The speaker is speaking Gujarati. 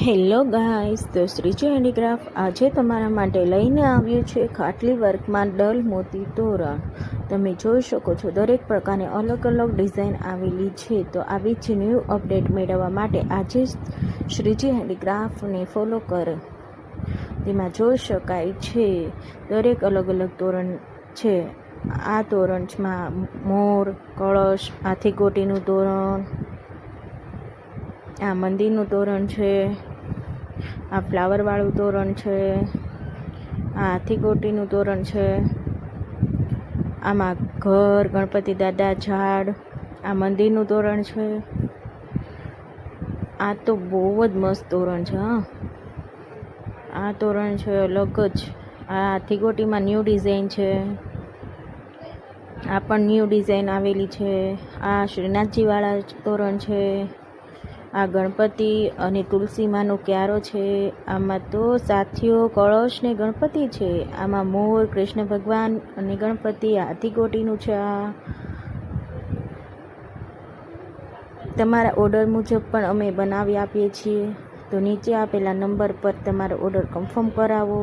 હેલો ગાઈસ, તો શ્રીજી હેન્ડીક્રાફ્ટ આજે તમારા માટે લઈને આવ્યું છે ખાટલી વર્કમાં ડલ મોતી તોરણ. તમે જોઈ શકો છો દરેક પ્રકારની અલગ અલગ ડિઝાઇન આવેલી છે. તો આવી જ ન્યૂ અપડેટ મેળવવા માટે આજે જ શ્રીજી હેન્ડીક્રાફ્ટને ફોલો કરો. તેમાં જોઈ શકાય છે દરેક અલગ અલગ તોરણ છે. આ તોરણમાં મોર, કળશ, હાથી ગોટીનું તોરણ, આ મંદિરનું તોરણ છે, આ ફ્લાવરવાળું તોરણ છે, આ હાથી ગોટીનું તોરણ છે, આમાં ઘર, ગણપતિ દાદા, ઝાડ, આ મંદિરનું તોરણ છે. આ તો બહુ જ મસ્ત તોરણ છે. આ તોરણ છે અલગ જ. આ હાથી ગોટીમાં ન્યૂ ડિઝાઇન છે. આ પણ ન્યૂ ડિઝાઇન આવેલી છે. આ શ્રીનાથજીવાળા તોરણ છે. આ ગણપતિ અને તુલસીમાનો ક્યારો છે. આમાં તો સાથીઓ, કળશ ને ગણપતિ છે. આમાં મોર, કૃષ્ણ ભગવાન અને ગણપતિ, હાથી ગોટીનું છે. આ તમારા ઓર્ડર મુજબ પણ અમે બનાવી આપીએ છીએ. તો નીચે આપેલા નંબર પર તમારો ઓર્ડર કન્ફર્મ કરાવો.